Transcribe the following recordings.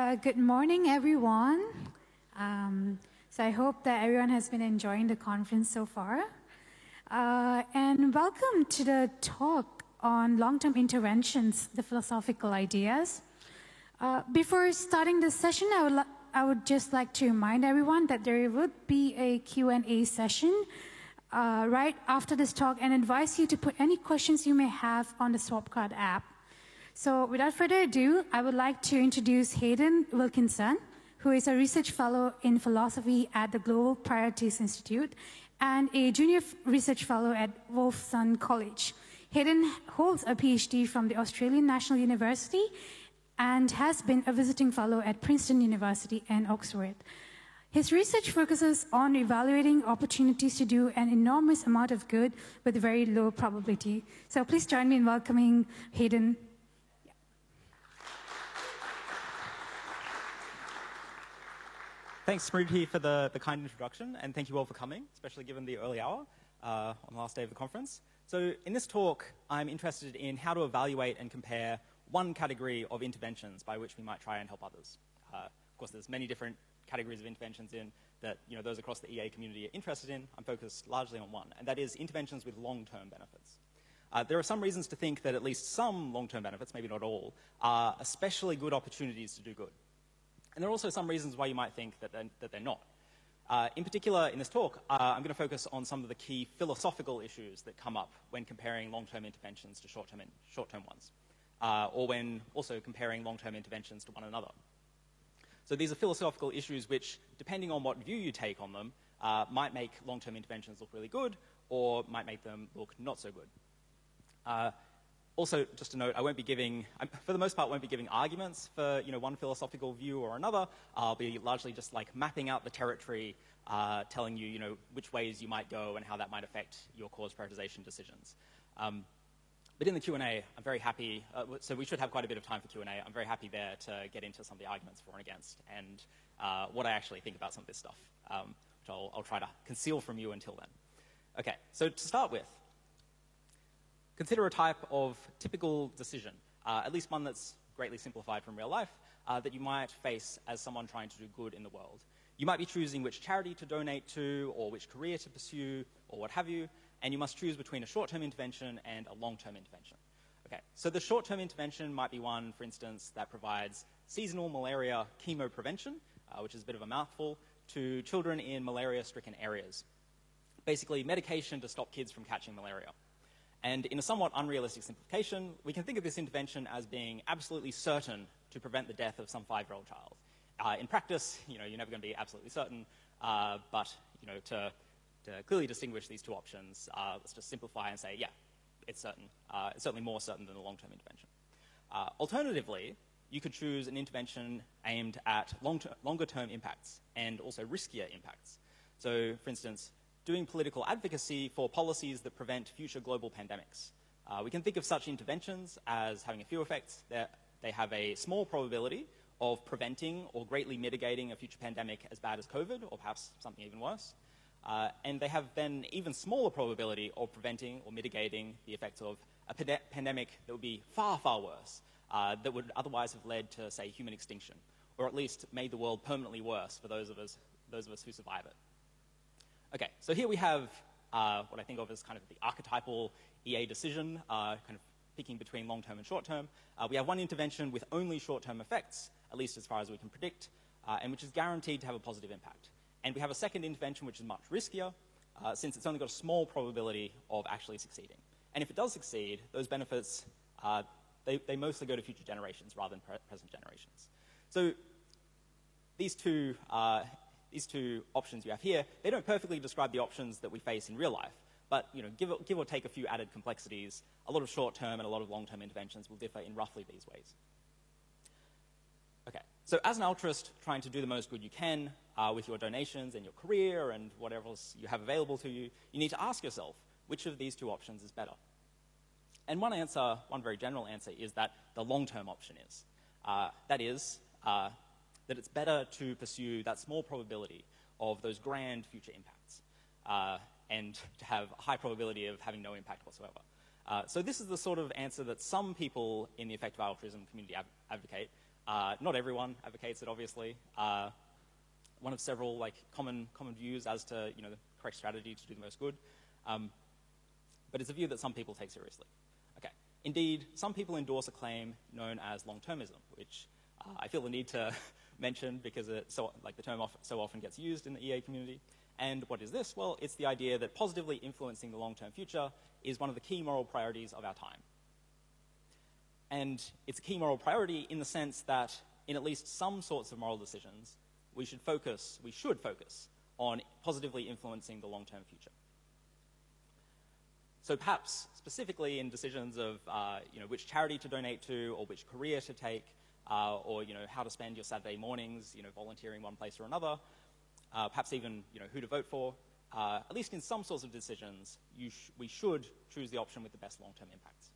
Good morning, everyone. So I hope that everyone has been enjoying the conference so far. And welcome to the talk on long-term interventions, the philosophical ideas. Before starting this session, I would just like to remind everyone that there would be a Q&A session right after this talk, and advise you to put any questions you may have on the Swapcard app. So without further ado, I would like to introduce Hayden Wilkinson, who is a research fellow in philosophy at the Global Priorities Institute and a junior research fellow at Wolfson College. Hayden holds a PhD from the Australian National University and has been a visiting fellow at Princeton University and Oxford. His research focuses on evaluating opportunities to do an enormous amount of good with very low probability. So please join me in welcoming Hayden. Thanks, Smriti, for the kind introduction, and thank you all for coming, especially given the early hour on the last day of the conference. So in this talk, I'm interested in how to evaluate and compare one category of interventions by which we might try and help others. Of course, there's many different categories of interventions in that those across the EA community are interested in. I'm focused largely on one, and that is interventions with long-term benefits. There are some reasons to think that at least some long-term benefits, maybe not all, are especially good opportunities to do good. And there are also some reasons why you might think that they're not. In particular, in this talk, I'm going to focus on some of the key philosophical issues that come up when comparing long-term interventions to short-term ones, or when also comparing long-term interventions to one another. So these are philosophical issues which, depending on what view you take on them, might make long-term interventions look really good, or might make them look not so good. Also, just to note, for the most part, won't be giving arguments for one philosophical view or another. I'll be largely just like mapping out the territory, telling you which ways you might go and how that might affect your cause prioritization decisions. But in the Q&A, I'm very happy. So we should have quite a bit of time for Q&A. I'm very happy there to get into some of the arguments for and against, and what I actually think about some of this stuff, which I'll try to conceal from you until then. Okay, so to start with, consider a type of typical decision, at least one that's greatly simplified from real life, that you might face as someone trying to do good in the world. You might be choosing which charity to donate to, or which career to pursue, or what have you, and you must choose between a short-term intervention and a long-term intervention. Okay, so the short-term intervention might be one, for instance, that provides seasonal malaria chemoprevention, which is a bit of a mouthful, to children in malaria-stricken areas. Basically, medication to stop kids from catching malaria. And in a somewhat unrealistic simplification, we can think of this intervention as being absolutely certain to prevent the death of some 5-year-old child. In practice, you're never going to be absolutely certain, but to clearly distinguish these two options, let's just simplify and say, yeah, it's certain. It's certainly more certain than the long-term intervention. Alternatively, you could choose an intervention aimed at longer-term impacts and also riskier impacts. So, for instance, doing political advocacy for policies that prevent future global pandemics. We can think of such interventions as having a few effects. They have a small probability of preventing or greatly mitigating a future pandemic as bad as COVID, or perhaps something even worse. And they have then even smaller probability of preventing or mitigating the effects of a pandemic that would be far, far worse, that would otherwise have led to, say, human extinction, or at least made the world permanently worse for those of us who survive it. Okay, so here we have what I think of as kind of the archetypal EA decision, kind of picking between long-term and short-term. We have one intervention with only short-term effects, at least as far as we can predict, and which is guaranteed to have a positive impact. And we have a second intervention which is much riskier, since it's only got a small probability of actually succeeding. And if it does succeed, those benefits, they mostly go to future generations rather than present generations. So these two options you have here, they don't perfectly describe the options that we face in real life, but give or take a few added complexities, a lot of short-term and a lot of long-term interventions will differ in roughly these ways. Okay, so as an altruist trying to do the most good you can with your donations and your career and whatever else you have available to you, you need to ask yourself, which of these two options is better? And one very general answer is that the long-term option is. That is, that it's better to pursue that small probability of those grand future impacts and to have a high probability of having no impact whatsoever. So this is the sort of answer that some people in the effective altruism community advocate, Not everyone advocates it, obviously. One of several common views as to the correct strategy to do the most good. But it's a view that some people take seriously. Okay. Indeed, some people endorse a claim known as long-termism, which I feel the need to mention because the term so often gets used in the EA community. And what is this? Well, it's the idea that positively influencing the long-term future is one of the key moral priorities of our time. And it's a key moral priority in the sense that in at least some sorts of moral decisions, we should focus on positively influencing the long-term future. So perhaps specifically in decisions of which charity to donate to, or which career to take, or how to spend your Saturday mornings, volunteering one place or another, perhaps even who to vote for. At least in some sorts of decisions, we should choose the option with the best long-term impacts.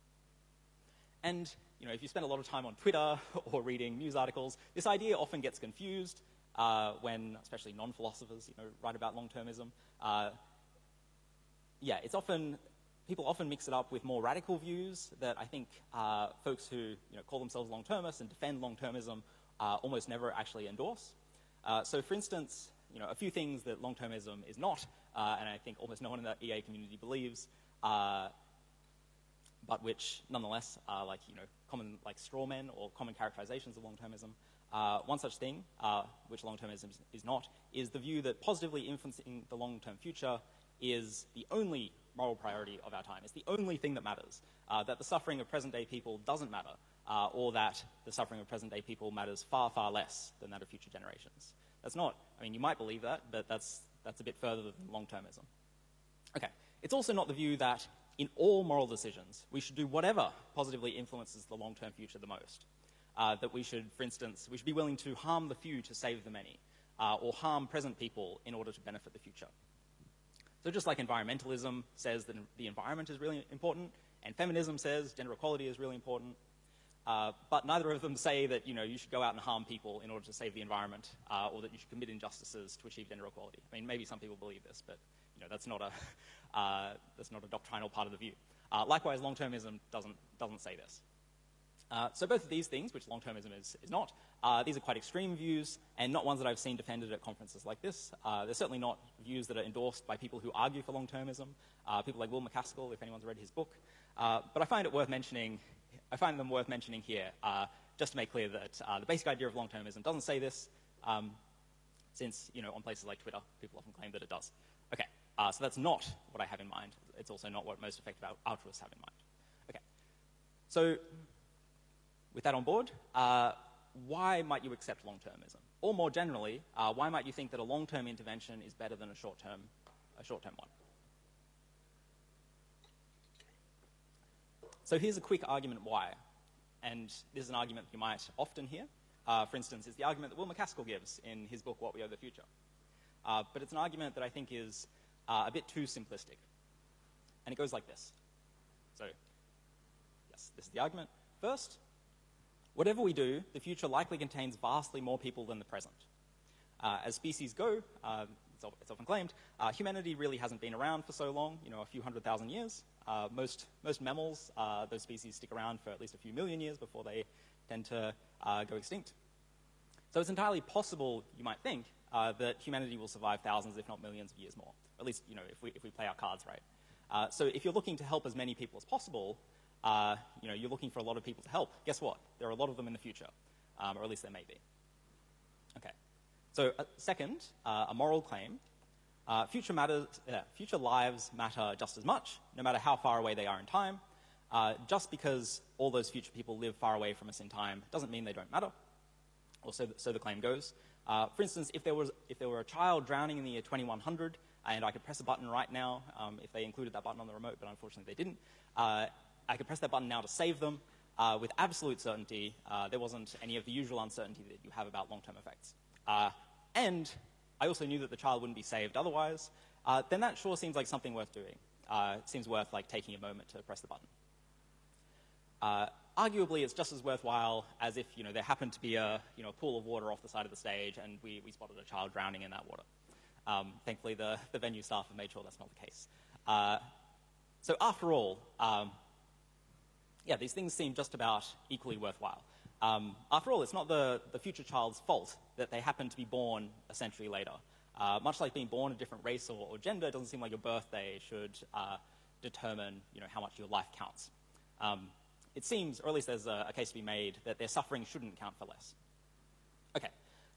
And if you spend a lot of time on Twitter or reading news articles, this idea often gets confused when, especially non-philosophers, write about long-termism. People often mix it up with more radical views that I think folks who call themselves long-termists and defend long-termism almost never actually endorse. So, for instance, a few things that long-termism is not, and I think almost no one in the EA community believes, but which nonetheless are common straw men or common characterizations of long-termism. One such thing, which long-termism is not, is the view that positively influencing the long-term future is the only moral priority of our time. It's the only thing that matters. That the suffering of present-day people doesn't matter, or that the suffering of present-day people matters far, far less than that of future generations. That's not, you might believe that, but that's a bit further than long-termism. Okay, it's also not the view that in all moral decisions, we should do whatever positively influences the long-term future the most. That we should, for instance, be willing to harm the few to save the many, or harm present people in order to benefit the future. So just like environmentalism says that the environment is really important, and feminism says gender equality is really important, but neither of them say that you should go out and harm people in order to save the environment, or that you should commit injustices to achieve gender equality. Maybe some people believe this, but that's not a doctrinal part of the view. Likewise, long-termism doesn't say this. So both of these things, which long-termism is not, these are quite extreme views and not ones that I've seen defended at conferences like this. They're certainly not views that are endorsed by people who argue for long-termism, people like Will MacAskill, if anyone's read his book. But I find them worth mentioning here, just to make clear that the basic idea of long-termism doesn't say this, since, on places like Twitter, people often claim that it does. Okay, so that's not what I have in mind. It's also not what most effective altruists have in mind. Okay, so with that on board, why might you accept long-termism? Or more generally, why might you think that a long-term intervention is better than a short-term one? So here's a quick argument why. And this is an argument you might often hear. For instance, it's the argument that Will MacAskill gives in his book, What We Owe the Future. But it's an argument that I think is a bit too simplistic. And it goes like this. So, yes, this is the argument. First, whatever we do, the future likely contains vastly more people than the present. As species go, it's often claimed, humanity really hasn't been around for so long, a few 100,000 years. Most mammals, those species stick around for at least a few million years before they tend to go extinct. So it's entirely possible, you might think, that humanity will survive thousands, if not millions of years more. At least, if we play our cards right. So if you're looking to help as many people as possible, you're looking for a lot of people to help. Guess what? There are a lot of them in the future, or at least there may be. Okay. So second, a moral claim. Future lives matter just as much, no matter how far away they are in time. Just because all those future people live far away from us in time doesn't mean they don't matter. Or so the claim goes. For instance, if there were a child drowning in the year 2100, and I could press a button right now, if they included that button on the remote, but unfortunately they didn't, I could press that button now to save them with absolute certainty. There wasn't any of the usual uncertainty that you have about long-term effects. And I also knew that the child wouldn't be saved otherwise. Then that sure seems like something worth doing. It seems worth taking a moment to press the button. Arguably, it's just as worthwhile as if there happened to be a pool of water off the side of the stage and we spotted a child drowning in that water. Thankfully, the venue staff have made sure that's not the case. So after all, these things seem just about equally worthwhile. After all, it's not the future child's fault that they happen to be born a century later. Much like being born a different race or gender, it doesn't seem like your birthday should determine how much your life counts. It seems, or at least there's a case to be made, that their suffering shouldn't count for less. Okay,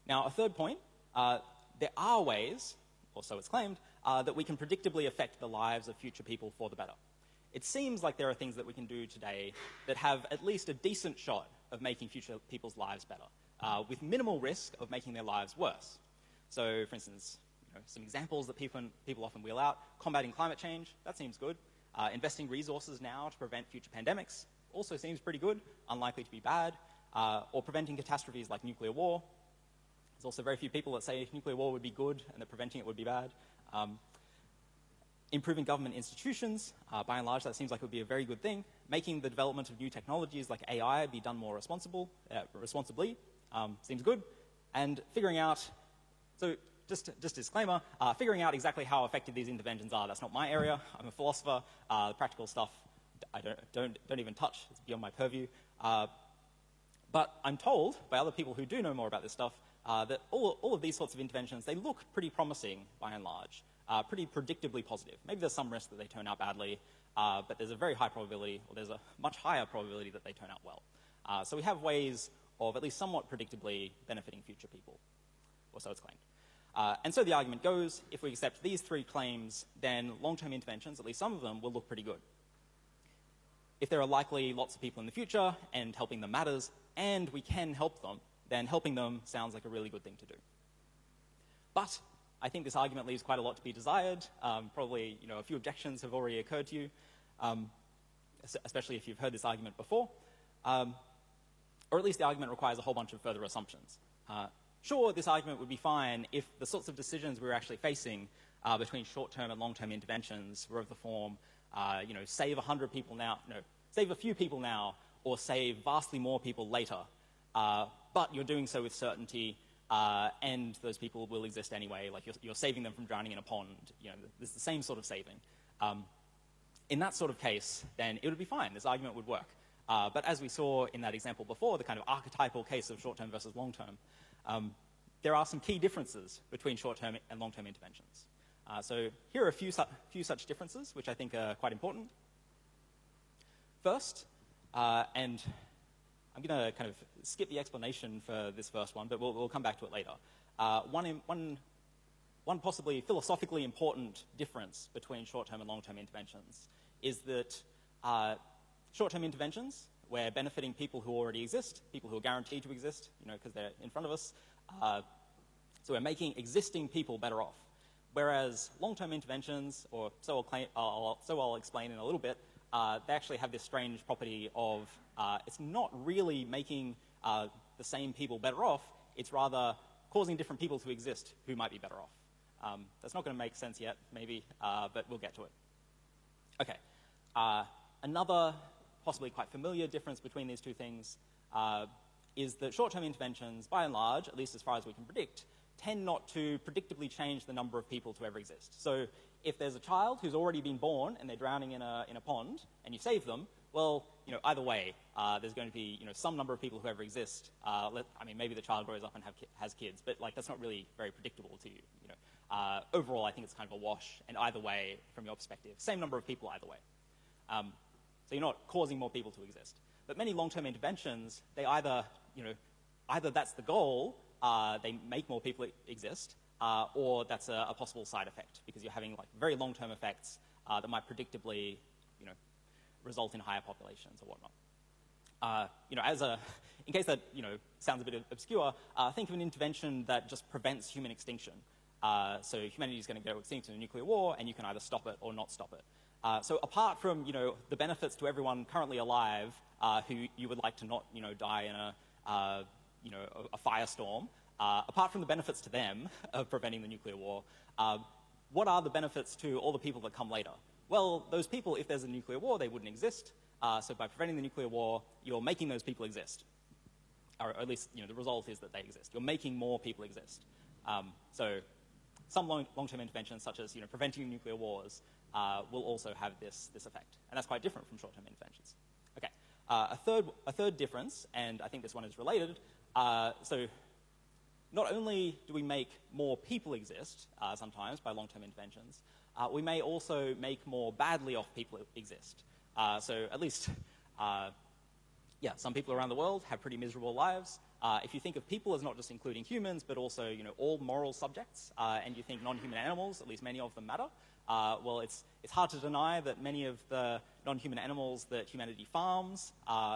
now a third point, there are ways, or so it's claimed, that we can predictably affect the lives of future people for the better. It seems like there are things that we can do today that have at least a decent shot of making future people's lives better, with minimal risk of making their lives worse. So, for instance, some examples that people often wheel out: combating climate change, that seems good. Investing resources now to prevent future pandemics also seems pretty good, unlikely to be bad. Or preventing catastrophes like nuclear war. There's also very few people that say nuclear war would be good and that preventing it would be bad. Improving government institutions, by and large, that seems like it would be a very good thing. Making the development of new technologies like AI be done more responsibly, seems good. And figuring out, so just disclaimer, figuring out exactly how effective these interventions are, that's not my area. I'm a philosopher. The practical stuff I don't even touch. It's beyond my purview. But I'm told by other people who do know more about this stuff that all of these sorts of interventions, they look pretty promising by and large, pretty predictably positive. Maybe there's some risk that they turn out badly, but there's a very high probability, or there's a much higher probability that they turn out well. So we have ways of at least somewhat predictably benefiting future people, or so it's claimed. And so the argument goes, if we accept these three claims, then long-term interventions, at least some of them, will look pretty good. If there are likely lots of people in the future and helping them matters, and we can help them, then helping them sounds like a really good thing to do. But I think this argument leaves quite a lot to be desired. Probably, a few objections have already occurred to you, especially if you've heard this argument before. Or at least the argument requires a whole bunch of further assumptions. Sure, this argument would be fine if the sorts of decisions we were actually facing between short-term and long-term interventions were of the form, save 100 people now, save a few people now, or save vastly more people later. But you're doing so with certainty, and those people will exist anyway. Like you're saving them from drowning in a pond. It's the same sort of saving. In that sort of case, then it would be fine. This argument would work. But as we saw in that example before, the kind of archetypal case of short-term versus long-term, there are some key differences between short-term and long-term interventions. So here are a few such differences, which I think are quite important. First, and I'm going to kind of skip the explanation for this first one, but we'll come back to it later. One possibly philosophically important difference between short-term and long-term interventions is that short-term interventions, we're benefiting people who already exist, people who are guaranteed to exist, because they're in front of us. So we're making existing people better off. Whereas long-term interventions, or so I'll explain in a little bit, they actually have this strange property of it's not really making the same people better off, it's rather causing different people to exist who might be better off. That's not going to make sense yet, maybe, but we'll get to it. Okay. Another possibly quite familiar difference between these two things is that short-term interventions, by and large, at least as far as we can predict, tend not to predictably change the number of people to ever exist. So if there's a child who's already been born and they're drowning in a pond and you save them, well, either way, there's going to be some number of people who ever exist. Maybe the child grows up and has kids, but that's not really very predictable to you. Overall, I think it's kind of a wash, and either way, from your perspective, same number of people either way. So you're not causing more people to exist. But many long-term interventions, they either that's the goal, they make more people exist, or that's a possible side effect, because you're having very long-term effects that might predictably, result in higher populations or whatnot. In case that, sounds a bit obscure, think of an intervention that just prevents human extinction. So humanity is going to go extinct in a nuclear war, and you can either stop it or not stop it. So apart from, the benefits to everyone currently alive who you would like to not, die in a firestorm, apart from the benefits to them of preventing the nuclear war, what are the benefits to all the people that come later? Well, those people, if there's a nuclear war, they wouldn't exist. So by preventing the nuclear war, you're making those people exist. Or at least, the result is that they exist. You're making more people exist. So some long-term interventions, such as preventing nuclear wars, will also have this effect. And that's quite different from short-term interventions. Okay. A third difference, and I think this one is related, so not only do we make more people exist sometimes by long-term interventions, we may also make more badly off people exist. So at least, some people around the world have pretty miserable lives. If you think of people as not just including humans, but also all moral subjects, and you think non-human animals, at least many of them matter, well, it's hard to deny that many of the non-human animals that humanity farms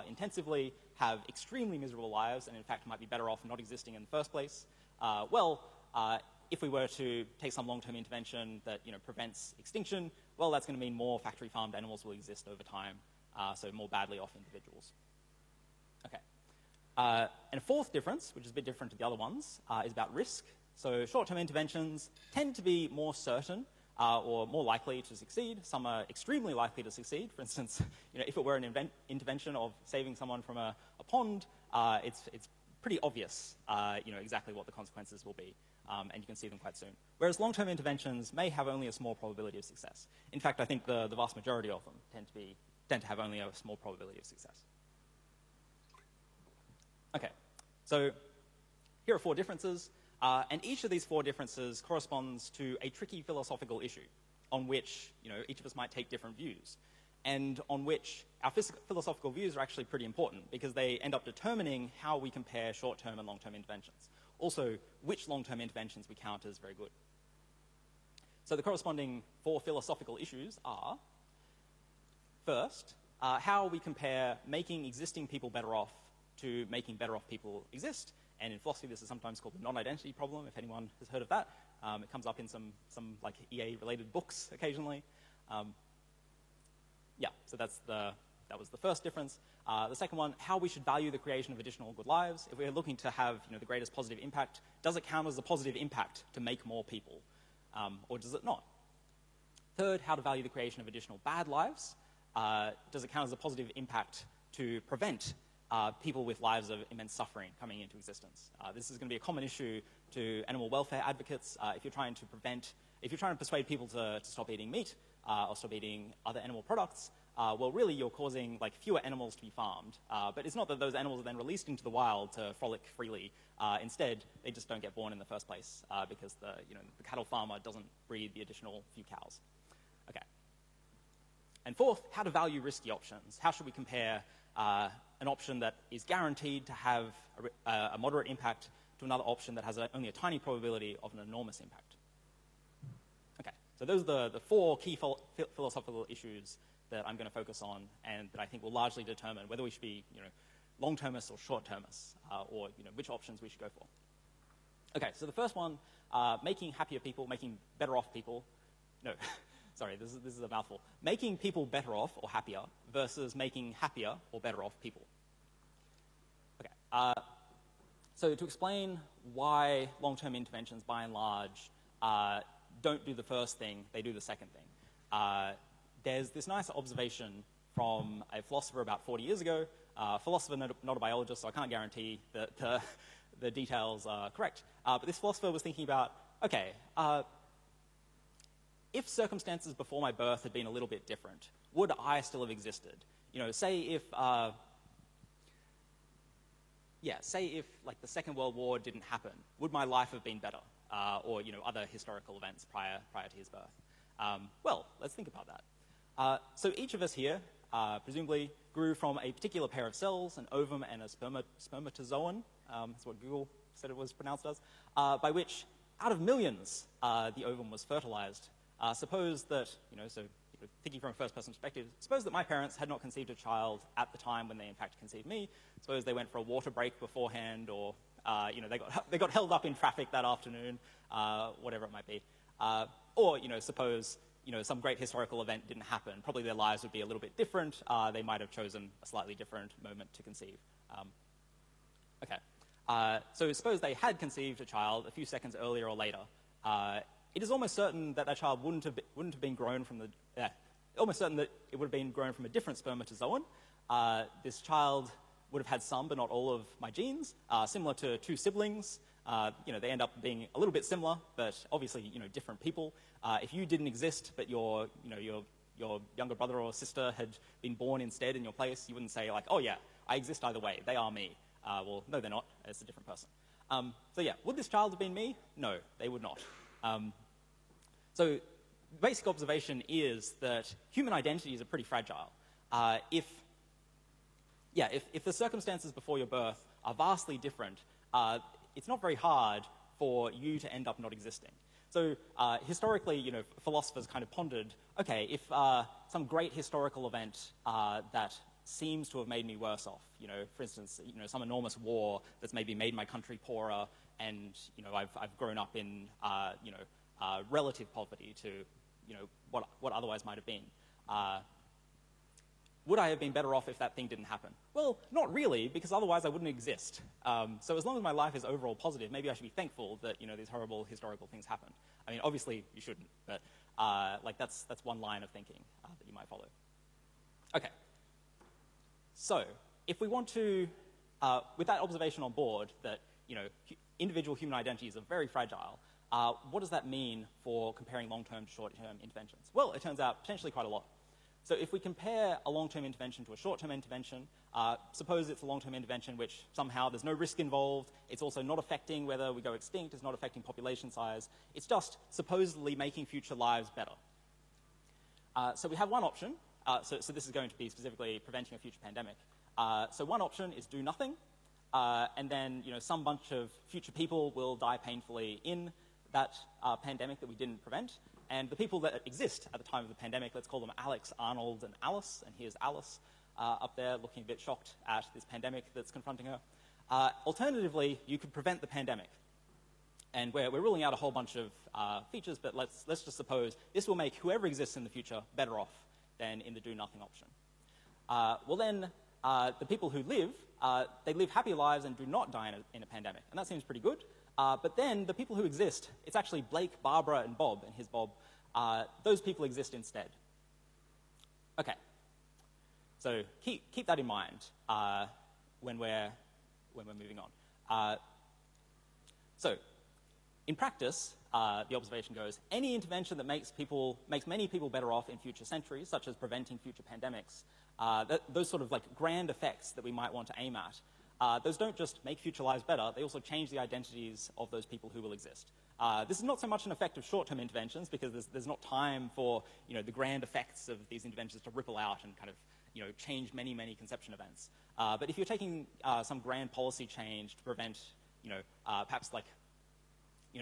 intensively have extremely miserable lives, and in fact might be better off not existing in the first place. If we were to take some long-term intervention that prevents extinction, well, that's going to mean more factory-farmed animals will exist over time, so more badly off individuals. Okay. And a fourth difference, which is a bit different to the other ones, is about risk. So short-term interventions tend to be more certain or more likely to succeed. Some are extremely likely to succeed. For instance, if it were an intervention of saving someone from a pond, it's pretty obvious, exactly what the consequences will be, and you can see them quite soon. Whereas long-term interventions may have only a small probability of success. In fact, I think the vast majority of them tend to have only a small probability of success. Okay, so here are 4 differences, and each of these 4 differences corresponds to a tricky philosophical issue on which each of us might take different views, and on which our philosophical views are actually pretty important because they end up determining how we compare short-term and long-term interventions. Also, which long-term interventions we count as very good. So the corresponding 4 philosophical issues are, first, how we compare making existing people better off to making better off people exist. And in philosophy, this is sometimes called the non-identity problem, if anyone has heard of that. It comes up in some like EA-related books occasionally. So that was the first difference. The second one, how we should value the creation of additional good lives. If we're looking to have the greatest positive impact, does it count as a positive impact to make more people, or does it not? Third, how to value the creation of additional bad lives. Does it count as a positive impact to prevent people with lives of immense suffering coming into existence? This is going to be a common issue to animal welfare advocates. If you're trying to persuade people to stop eating meat or stop eating other animal products, well, really you're causing fewer animals to be farmed. But it's not that those animals are then released into the wild to frolic freely. Instead, they just don't get born in the first place because the cattle farmer doesn't breed the additional few cows. Okay. And fourth, how to value risky options. How should we compare an option that is guaranteed to have a moderate impact to another option that has only a tiny probability of an enormous impact? Okay, so those are the 4 key philosophical issues that I'm going to focus on and that I think will largely determine whether we should be long-termists or short-termists, or which options we should go for. Okay, so the first one, making happier people, making better off people. No. Sorry, this is a mouthful. Making people better off or happier versus making happier or better off people. Okay, so to explain why long-term interventions, by and large, don't do the first thing, they do the second thing. There's this nice observation from a philosopher about 40 years ago, philosopher, not a biologist, so I can't guarantee that the details are correct. But this philosopher was thinking about, okay, if circumstances before my birth had been a little bit different, would I still have existed? Say if the Second World War didn't happen, would my life have been better? Or other historical events prior to his birth. Well, let's think about that. So each of us here, presumably, grew from a particular pair of cells, an ovum and a spermatozoon. That's what Google said it was pronounced as. By which, out of millions, the ovum was fertilized. Suppose that, thinking from a first-person perspective, suppose that my parents had not conceived a child at the time when they in fact conceived me. Suppose they went for a water break beforehand, or they got held up in traffic that afternoon, whatever it might be. Or suppose some great historical event didn't happen. Probably their lives would be a little bit different. They might have chosen a slightly different moment to conceive. Okay. So suppose they had conceived a child a few seconds earlier or later. It is almost certain that child wouldn't have been grown from almost certain that it would have been grown from a different spermatozoon. This child would have had some, but not all of my genes, similar to 2 siblings. They end up being a little bit similar, but obviously, different people. If you didn't exist, but your your younger brother or sister had been born instead in your place, you wouldn't say like, oh yeah, I exist either way, they are me. Well, no, they're not, it's a different person. So yeah, would this child have been me? No, they would not. So basic observation is that human identities are pretty fragile. If the circumstances before your birth are vastly different, it's not very hard for you to end up not existing. So historically, philosophers kind of pondered, okay, if some great historical event that seems to have made me worse off, for instance, some enormous war that's maybe made my country poorer, and I've grown up in relative poverty to what otherwise might have been. Would I have been better off if that thing didn't happen? Well, not really, because otherwise I wouldn't exist. So as long as my life is overall positive, maybe I should be thankful that these horrible historical things happened. I mean, obviously you shouldn't, but that's one line of thinking that you might follow. Okay. So if we want to, with that observation on board that individual human identities are very fragile, what does that mean for comparing long-term to short-term interventions? Well, it turns out potentially quite a lot. So if we compare a long-term intervention to a short-term intervention, suppose it's a long-term intervention which somehow there's no risk involved, it's also not affecting whether we go extinct, it's not affecting population size, it's just supposedly making future lives better. So we have one option, so this is going to be specifically preventing a future pandemic. So one option is do nothing, and then some bunch of future people will die painfully in that pandemic that we didn't prevent. And the people that exist at the time of the pandemic, let's call them Alex, Arnold, and Alice. And here's Alice up there looking a bit shocked at this pandemic that's confronting her. Alternatively, you could prevent the pandemic. And we're ruling out a whole bunch of features, but let's just suppose this will make whoever exists in the future better off than in the do-nothing option. Well then, the people who live, they live happy lives and do not die in a pandemic. And that seems pretty good. But then the people who exist, it's actually Blake, Barbara, and Bob, and here's Bob. Those people exist instead. Okay. So keep that in mind when we're moving on. So in practice, the observation goes, any intervention that makes many people better off in future centuries, such as preventing future pandemics, those sort of like grand effects that we might want to aim at, those don't just make future lives better, they also change the identities of those people who will exist. This is not so much an effect of short-term interventions because there's not time for the grand effects of these interventions to ripple out and kind of change many, many conception events. But if you're taking some grand policy change to prevent perhaps like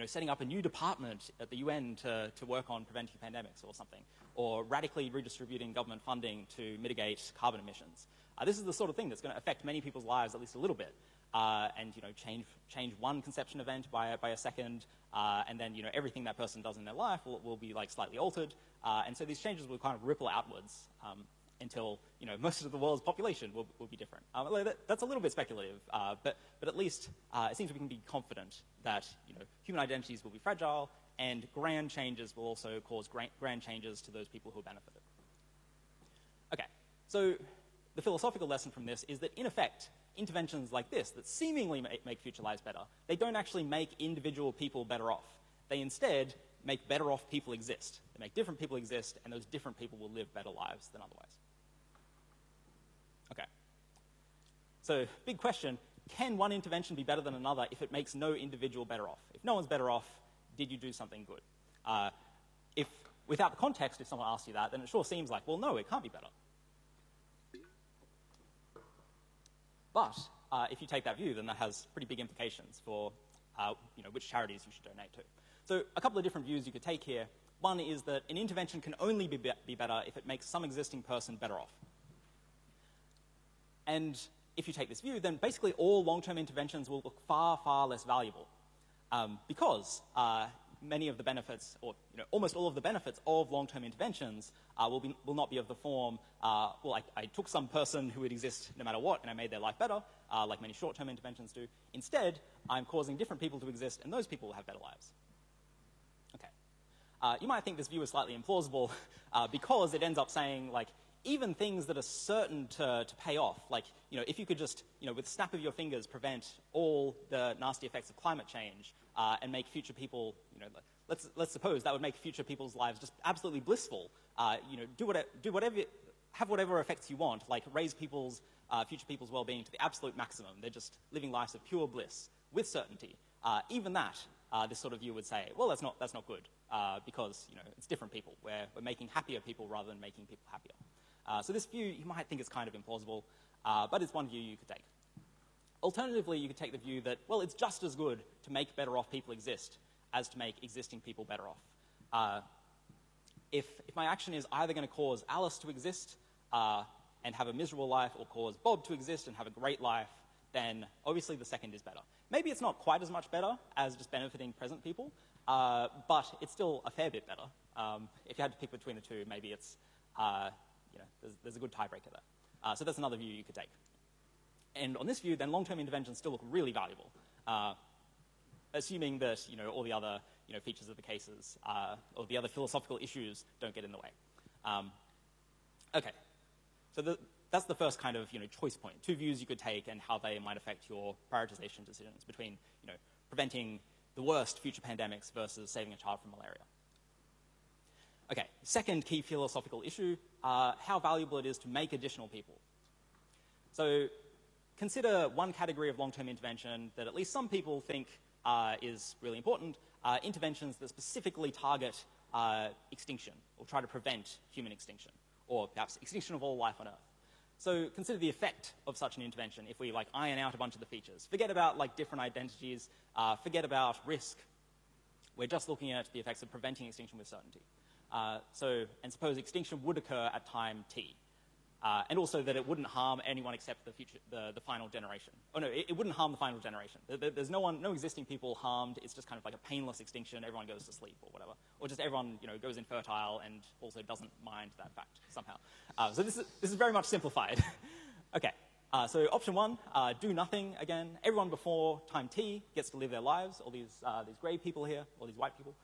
setting up a new department at the UN to work on preventing pandemics or something, or radically redistributing government funding to mitigate carbon emissions. This is the sort of thing that's going to affect many people's lives at least a little bit, and change one conception event by a second, and then everything that person does in their life will be like slightly altered, and so these changes will kind of ripple outwards until most of the world's population will be different. That's a little bit speculative, but at least it seems we can be confident that human identities will be fragile, and grand changes will also cause grand changes to those people who are benefited. Okay, so the philosophical lesson from this is that, in effect, interventions like this that seemingly make future lives better, they don't actually make individual people better off. They instead make better off people exist. They make different people exist, and those different people will live better lives than otherwise. Okay. So, big question, can one intervention be better than another if it makes no individual better off? If no one's better off, did you do something good? If, without the context, if someone asks you that, then it sure seems like, well, no, it can't be better. But if you take that view, then that has pretty big implications for which charities you should donate to. So a couple of different views you could take here. One is that an intervention can only be better if it makes some existing person better off. And if you take this view, then basically all long-term interventions will look far, far less valuable because many of the benefits, or almost all of the benefits of long-term interventions will not be of the form, well, I took some person who would exist no matter what and I made their life better, like many short-term interventions do. Instead, I'm causing different people to exist and those people will have better lives. Okay. You might think this view is slightly implausible because it ends up saying, like, even things that are certain to pay off, like, if you could just, with a snap of your fingers prevent all the nasty effects of climate change and make future people, let's suppose that would make future people's lives just absolutely blissful, have whatever effects you want, like raise future people's well-being to the absolute maximum. They're just living lives of pure bliss with certainty. Even that, this sort of view would say, well, that's not good because it's different people. We're making happier people rather than making people happier. So this view you might think is kind of implausible, but it's one view you could take. Alternatively, you could take the view that, well, it's just as good to make better off people exist as to make existing people better off. If my action is either going to cause Alice to exist and have a miserable life, or cause Bob to exist and have a great life, then obviously the second is better. Maybe it's not quite as much better as just benefiting present people, but it's still a fair bit better. If you had to pick between the two, maybe it's, there's a good tiebreaker there. So that's another view you could take. And on this view, then long-term interventions still look really valuable, assuming that all the other features of the cases or the other philosophical issues don't get in the way. Okay, so that's the first kind of choice point. Two views you could take and how they might affect your prioritization decisions between preventing the worst future pandemics versus saving a child from malaria. Okay, second key philosophical issue, how valuable it is to make additional people. So consider one category of long-term intervention that at least some people think is really important, interventions that specifically target extinction or try to prevent human extinction, or perhaps extinction of all life on Earth. So consider the effect of such an intervention if we iron out a bunch of the features. Forget about different identities, forget about risk. We're just looking at the effects of preventing extinction with certainty. And suppose extinction would occur at time t. And also that it wouldn't harm anyone except the final generation. Oh no, it wouldn't harm the final generation. There's no existing people harmed. It's just kind of like a painless extinction. Everyone goes to sleep or whatever, or just everyone goes infertile and also doesn't mind that fact somehow. So this is very much simplified. Okay, so option one, do nothing again. Everyone before time t gets to live their lives. All these grey people here, all these white people,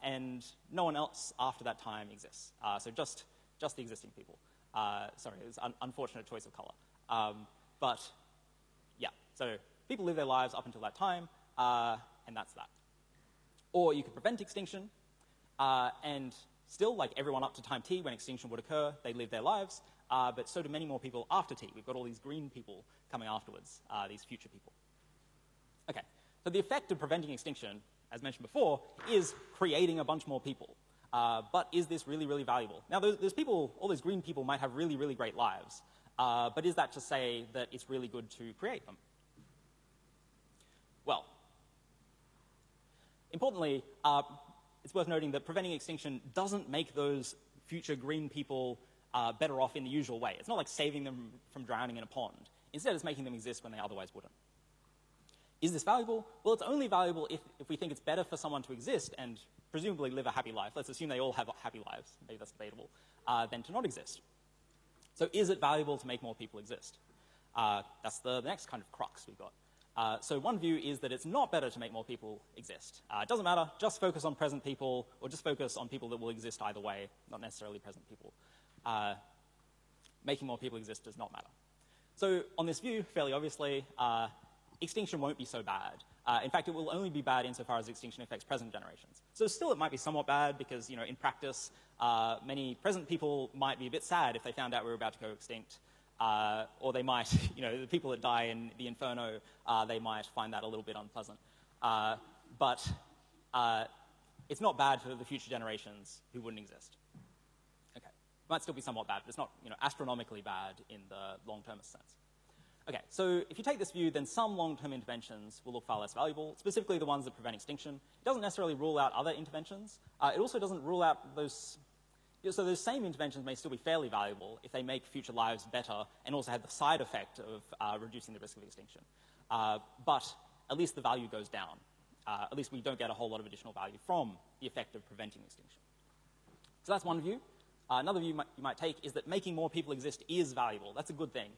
and no one else after that time exists. So just the existing people. Sorry, it was an unfortunate choice of color. But yeah, so people live their lives up until that time, and that's that. Or you could prevent extinction, and still, everyone up to time t, when extinction would occur, they live their lives, but so do many more people after t. We've got all these green people coming afterwards, these future people. Okay, so the effect of preventing extinction, as mentioned before, is creating a bunch more people. But is this really, really valuable? Now, those people, all those green people might have really, really great lives. But is that to say that it's really good to create them? Well, importantly, it's worth noting that preventing extinction doesn't make those future green people better off in the usual way. It's not like saving them from drowning in a pond. Instead, it's making them exist when they otherwise wouldn't. Is this valuable? Well, it's only valuable if we think it's better for someone to exist and presumably live a happy life. Let's assume they all have happy lives. Maybe that's debatable. Than to not exist. So is it valuable to make more people exist? That's the next kind of crux we've got. So one view is that it's not better to make more people exist. It doesn't matter. Just focus on present people, or just focus on people that will exist either way, not necessarily present people. Making more people exist does not matter. So on this view, fairly obviously, extinction won't be so bad. In fact, it will only be bad insofar as extinction affects present generations. So still it might be somewhat bad because, in practice, many present people might be a bit sad if they found out we were about to go extinct. Or they might, the people that die in the inferno, they might find that a little bit unpleasant. But it's not bad for the future generations who wouldn't exist. Okay. It might still be somewhat bad, but it's not, astronomically bad in the long-termist sense. Okay, so if you take this view, then some long-term interventions will look far less valuable, specifically the ones that prevent extinction. It doesn't necessarily rule out other interventions. It also doesn't rule out those... So those same interventions may still be fairly valuable if they make future lives better and also have the side effect of reducing the risk of extinction. But at least the value goes down. At least we don't get a whole lot of additional value from the effect of preventing extinction. So that's one view. Another view you might take is that making more people exist is valuable. That's a good thing.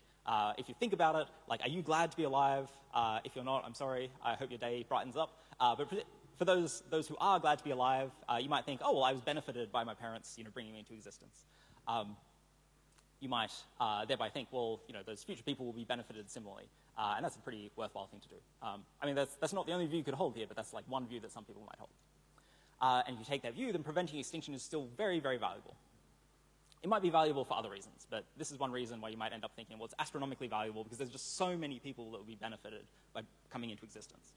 If you think about it, are you glad to be alive? If you're not, I'm sorry. I hope your day brightens up. But for those who are glad to be alive, you might think, oh, well, I was benefited by my parents, bringing me into existence. You might thereby think, well, those future people will be benefited similarly. And that's a pretty worthwhile thing to do. I mean, that's not the only view you could hold here, but that's one view that some people might hold. And if you take that view, then preventing extinction is still very, very valuable. It might be valuable for other reasons, but this is one reason why you might end up thinking, well, it's astronomically valuable because there's just so many people that will be benefited by coming into existence.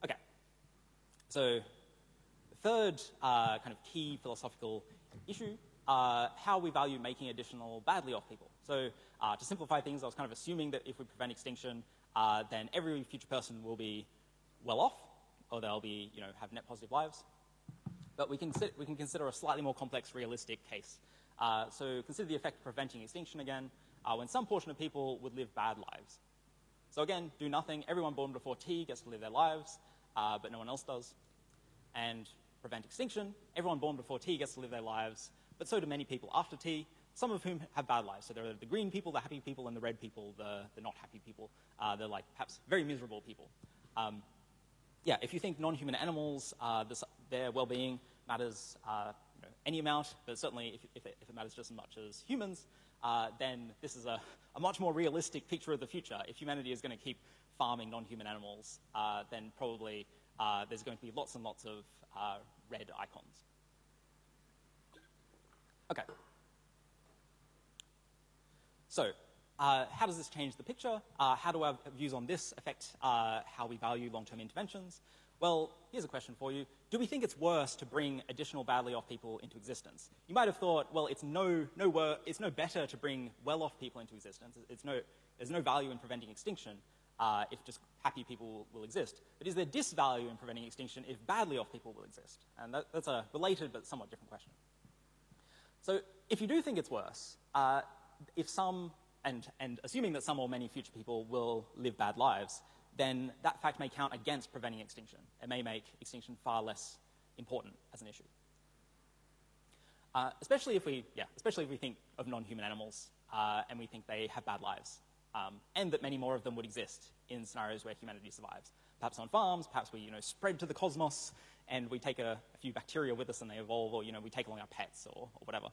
Okay. So the third kind of key philosophical issue, how we value making additional badly off people. So to simplify things, I was kind of assuming that if we prevent extinction, then every future person will be well off, or they'll be, have net positive lives. But we can consider a slightly more complex, realistic case. So consider the effect of preventing extinction again, when some portion of people would live bad lives. So again, do nothing. Everyone born before T gets to live their lives, but no one else does. And prevent extinction. Everyone born before T gets to live their lives, but so do many people after T, some of whom have bad lives. So there are the green people, the happy people, and the red people, the not happy people. They're like perhaps very miserable people. Yeah, if you think non-human animals, their well-being matters any amount, but certainly if it matters just as much as humans, then this is a much more realistic picture of the future. If humanity is going to keep farming non-human animals, then probably there's going to be lots and lots of red icons. Okay. So how does this change the picture? How do our views on this affect how we value long-term interventions? Well, here's a question for you. Do we think it's worse to bring additional badly off people into existence? You might have thought, well, it's no better to bring well-off people into existence. There's no value in preventing extinction if just happy people will exist. But is there disvalue in preventing extinction if badly off people will exist? And that's a related but somewhat different question. So if you do think it's worse, if some, and assuming that some or many future people will live bad lives, then that fact may count against preventing extinction. It may make extinction far less important as an issue. Especially if we think of non-human animals and we think they have bad lives, and that many more of them would exist in scenarios where humanity survives. Perhaps on farms, perhaps we spread to the cosmos, and we take a few bacteria with us and they evolve, or we take along our pets or whatever,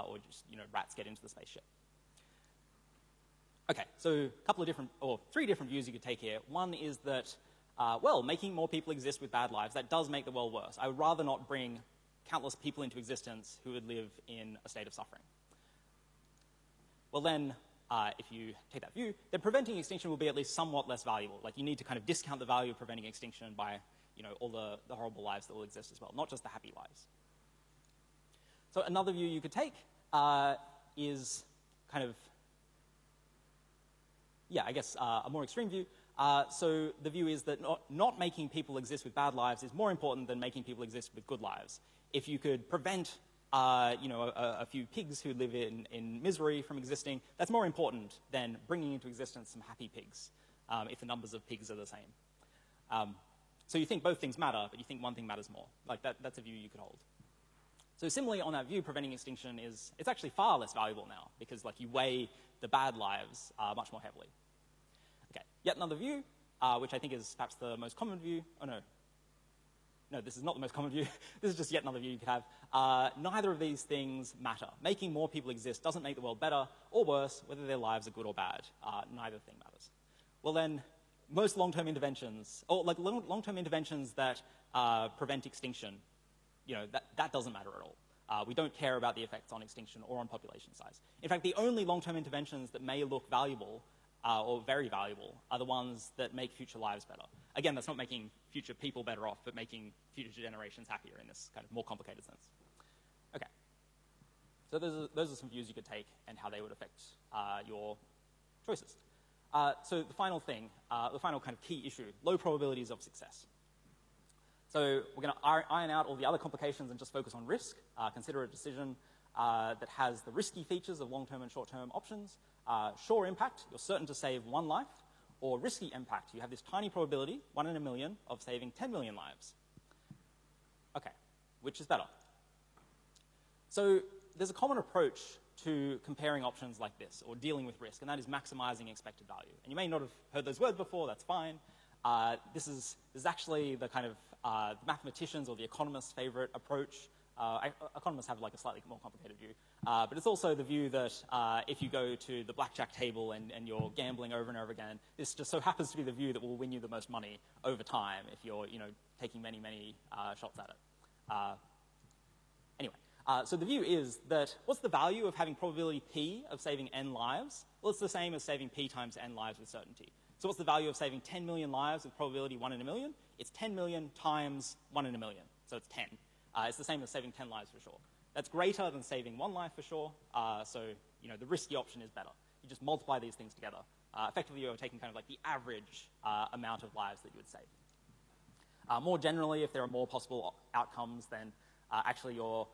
or just rats get into the spaceship. Okay, so three different views you could take here. One is that, making more people exist with bad lives, that does make the world worse. I would rather not bring countless people into existence who would live in a state of suffering. Well then, if you take that view, then preventing extinction will be at least somewhat less valuable. Like, you need to kind of discount the value of preventing extinction by, all the horrible lives that will exist as well, not just the happy lives. So another view you could take is kind of, a more extreme view. So the view is that not making people exist with bad lives is more important than making people exist with good lives. If you could prevent, a few pigs who live in misery from existing, that's more important than bringing into existence some happy pigs, if the numbers of pigs are the same. So you think both things matter, but you think one thing matters more. Like that's a view you could hold. So similarly, on that view, preventing extinction it's actually far less valuable now, because you weigh the bad lives much more heavily. Okay, yet another view, which I think is perhaps the most common view. Oh, no, this is not the most common view. This is just yet another view you could have. Neither of these things matter. Making more people exist doesn't make the world better or worse, whether their lives are good or bad. Neither thing matters. Well then, most long-term interventions, or long-term interventions that prevent extinction, that doesn't matter at all. We don't care about the effects on extinction or on population size. In fact, the only long-term interventions that may look valuable or very valuable are the ones that make future lives better. Again, that's not making future people better off, but making future generations happier in this kind of more complicated sense. Okay. So those are some views you could take and how they would affect your choices. So the final thing, the final kind of key issue, low probabilities of success. So we're going to iron out all the other complications and just focus on risk. Consider a decision that has the risky features of long-term and short-term options. Sure impact, you're certain to save one life. Or risky impact, you have this tiny probability, 1 in a million, of saving 10 million lives. Okay, which is better? So there's a common approach to comparing options like this, or dealing with risk, and that is maximizing expected value. And you may not have heard those words before, that's fine. This is actually the kind of the mathematicians' or the economists' favorite approach. Economists have a slightly more complicated view. But it's also the view that if you go to the blackjack table and you're gambling over and over again, this just so happens to be the view that will win you the most money over time if you're taking many shots at it. Anyway, So the view is that what's the value of having probability p of saving n lives? Well, it's the same as saving p times n lives with certainty. So what's the value of saving 10 million lives with probability 1 in a million? It's 10 million times 1 in a million, so it's 10. It's the same as saving 10 lives for sure. That's greater than saving 1 life for sure, so the risky option is better. You just multiply these things together. Effectively, you're taking kind of like the average amount of lives that you would save. More generally, if there are more possible outcomes, then actually you're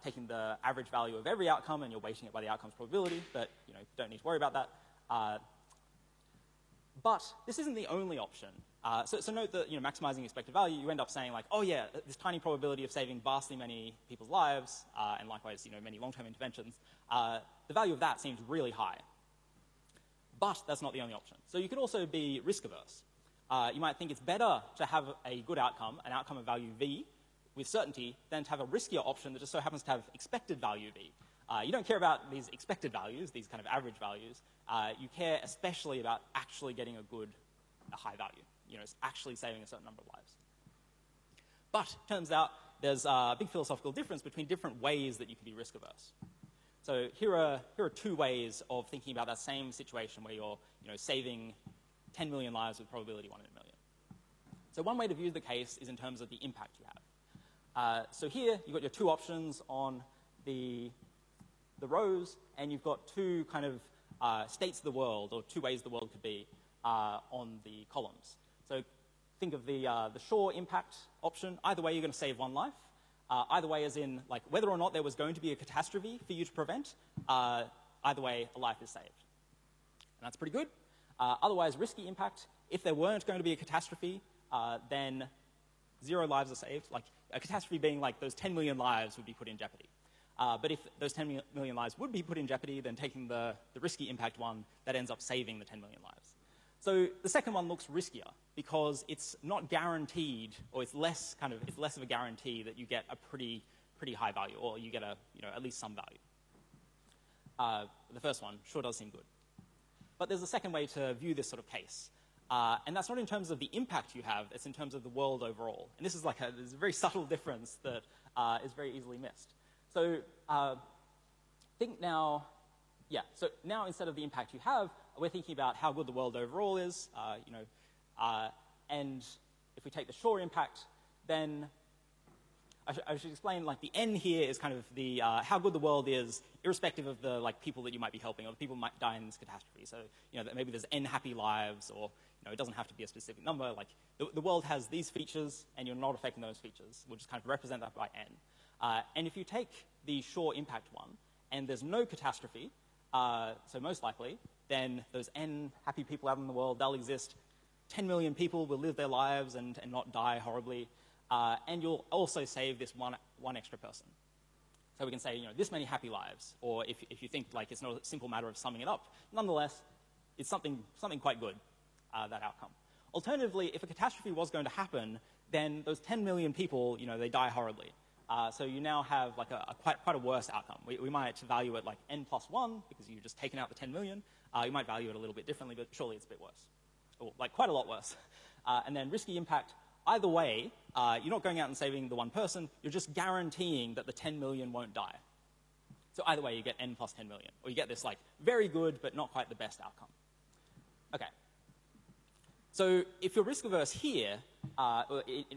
taking the average value of every outcome and you're weighting it by the outcome's probability, but don't need to worry about that. But this isn't the only option. So note that maximizing expected value, you end up saying like, oh yeah, this tiny probability of saving vastly many people's lives, and likewise many long-term interventions, the value of that seems really high. But that's not the only option. So you could also be risk-averse. You might think it's better to have a good outcome, an outcome of value v, with certainty, than to have a riskier option that just so happens to have expected value v. You don't care about these expected values, these kind of average values. You care especially about actually getting a high value. It's actually saving a certain number of lives. But turns out there's a big philosophical difference between different ways that you can be risk-averse. So here are two ways of thinking about that same situation where you're saving 10 million lives with probability 1 in a million. So one way to view the case is in terms of the impact you have. So here you've got your two options on the rows, and you've got two kind of states of the world, or two ways the world could be on the columns. So think of the Shaw impact option. Either way, you're going to save 1 life. Either way, as in like whether or not there was going to be a catastrophe for you to prevent, either way, a life is saved. And that's pretty good. Otherwise, risky impact, if there weren't going to be a catastrophe, then 0 lives are saved. Like a catastrophe being like those 10 million lives would be put in jeopardy. But if those 10 million lives would be put in jeopardy, then taking the risky impact one, that ends up saving the 10 million lives. So the second one looks riskier because it's not guaranteed, or it's less of a guarantee that you get a pretty high value, or you get at least some value. The first one sure does seem good. But there's a second way to view this sort of case. And that's not in terms of the impact you have, it's in terms of the world overall. And this is there's a very subtle difference that is very easily missed. So think now, so now instead of the impact you have, we're thinking about how good the world overall is, and if we take the Shaw impact, then I should explain the N here is kind of the how good the world is, irrespective of the people that you might be helping, or the people might die in this catastrophe. So maybe there's N happy lives, or it doesn't have to be a specific number. The world has these features, and you're not affecting those features. We'll just kind of represent that by N. And if you take the Shaw impact one, and there's no catastrophe, so most likely, then those N happy people out in the world, they'll exist. 10 million people will live their lives and not die horribly. And you'll also save this one extra person. So we can say, this many happy lives. Or if you think it's not a simple matter of summing it up, nonetheless, it's something quite good, that outcome. Alternatively, if a catastrophe was going to happen, then those 10 million people, they die horribly. So you now have quite a worse outcome. We might value it N plus 1, because you've just taken out the 10 million. You might value it a little bit differently, but surely it's a bit worse. Or quite a lot worse. And then risky impact, either way, you're not going out and saving the one person, you're just guaranteeing that the 10 million won't die. So either way, you get N plus 10 million. Or you get this very good, but not quite the best outcome. Okay. So if you're risk averse here,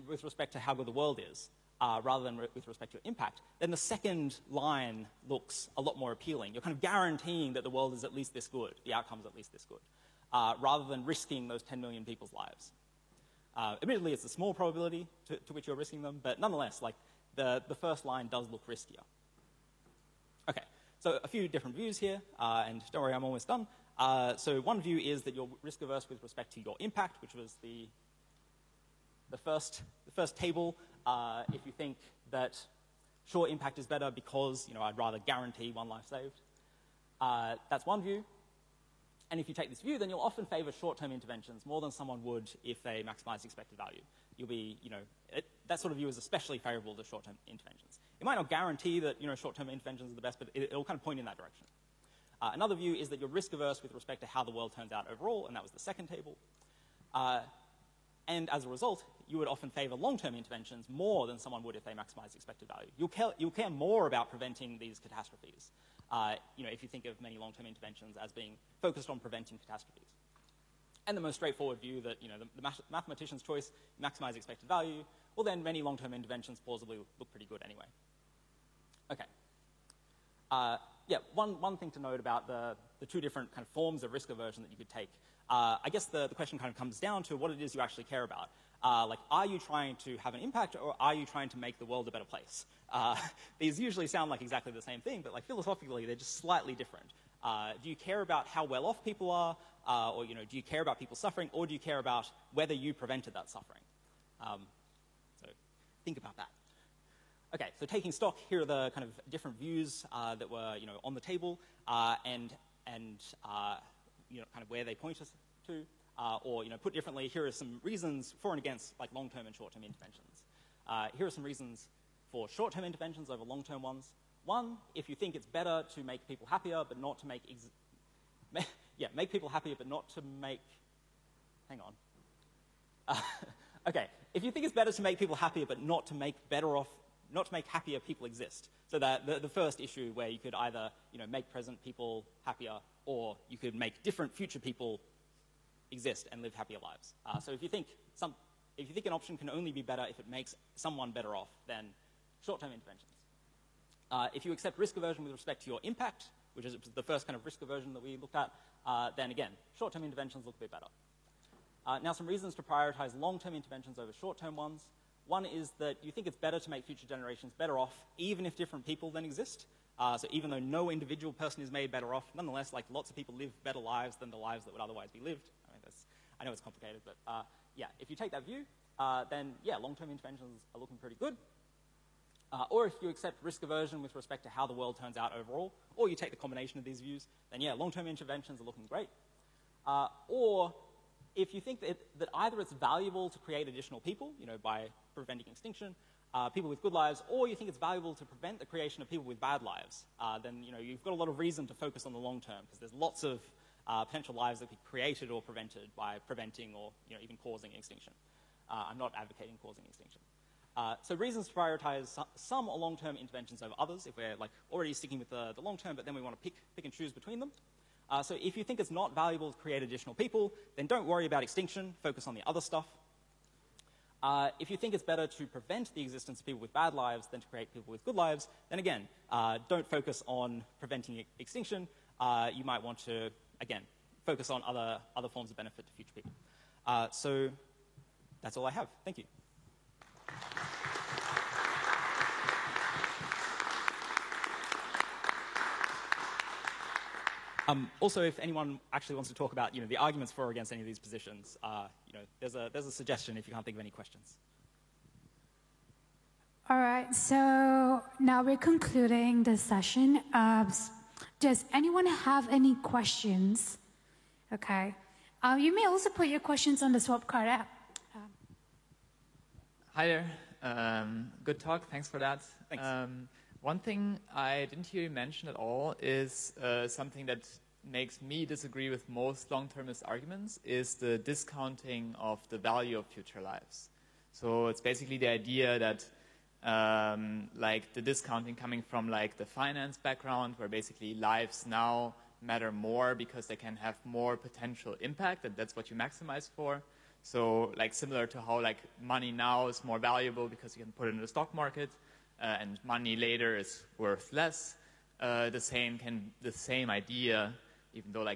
with respect to how good the world is, rather than with respect to your impact, then the second line looks a lot more appealing. You're kind of guaranteeing that the world is at least this good, the outcome is at least this good, rather than risking those 10 million people's lives. Admittedly, it's a small probability to which you're risking them, but nonetheless, the first line does look riskier. Okay, so a few different views here, and don't worry, I'm almost done. So one view is that you're risk averse with respect to your impact, which was the first table. If you think that Shaw impact is better because I'd rather guarantee 1 life saved, that's one view. And if you take this view, then you'll often favor short-term interventions more than someone would if they maximize expected value. You'll be, that sort of view is especially favorable to short-term interventions. It might not guarantee that short-term interventions are the best, but it'll kind of point in that direction. Another view is that you're risk averse with respect to how the world turns out overall, and that was the second table. And as a result, you would often favor long-term interventions more than someone would if they maximize expected value. You'll care more about preventing these catastrophes, if you think of many long-term interventions as being focused on preventing catastrophes. And the most straightforward view that, the mathematician's choice, maximize expected value, well then many long-term interventions plausibly look pretty good anyway. Okay. One thing to note about the two different kind of forms of risk aversion that you could take. I guess the question kind of comes down to what it is you actually care about. Are you trying to have an impact, or are you trying to make the world a better place? These usually sound like exactly the same thing, but philosophically, they're just slightly different. Do you care about how well off people are, or do you care about people suffering, or do you care about whether you prevented that suffering? So think about that. Okay, so taking stock, here are the kind of different views that were on the table, and kind of where they point us to. Or put differently, here are some reasons for and against long-term and short-term interventions. Here are some reasons for short-term interventions over long-term ones. One, if you think it's better to make people happier, but not to make make people happier, but not to make. Hang on. Okay, if you think it's better to make people happier, but not to make happier people exist. So that the first issue where you could either make present people happier, or you could make different future people exist and live happier lives. So if you think an option can only be better if it makes someone better off, then short-term interventions. If you accept risk aversion with respect to your impact, which is the first kind of risk aversion that we looked at, then again, short-term interventions look a bit better. Now, some reasons to prioritize long-term interventions over short-term ones. One is that you think it's better to make future generations better off, even if different people then exist. So even though no individual person is made better off, nonetheless, lots of people live better lives than the lives that would otherwise be lived. I know it's complicated, but if you take that view, then long-term interventions are looking pretty good. Or if you accept risk aversion with respect to how the world turns out overall, or you take the combination of these views, then long-term interventions are looking great. Or if you think that either it's valuable to create additional people, by preventing extinction, people with good lives, or you think it's valuable to prevent the creation of people with bad lives, then you've got a lot of reason to focus on the long term, because there's lots of potential lives that could be created or prevented by preventing or even causing extinction. I'm not advocating causing extinction. So reasons to prioritize some or long-term interventions over others, if we're already sticking with the long term, but then we want to pick and choose between them. So if you think it's not valuable to create additional people, then don't worry about extinction, focus on the other stuff. If you think it's better to prevent the existence of people with bad lives than to create people with good lives, then again, don't focus on preventing extinction. You might want to, again, focus on other forms of benefit to future people. So that's all I have. Thank you. Also, if anyone actually wants to talk about the arguments for or against any of these positions, there's a suggestion if you can't think of any questions. All right, so now we're concluding the session. Does anyone have any questions? Okay. You may also put your questions on the Swapcard app. Hi there. Good talk. Thanks for that. Thanks. One thing I didn't hear you mention at all is something that makes me disagree with most long-termist arguments is the discounting of the value of future lives. So it's basically the idea that the discounting coming from the finance background, where basically lives now matter more because they can have more potential impact, and that's what you maximize for. So similar to how money now is more valuable because you can put it in the stock market, and money later is worth less. The same idea, even though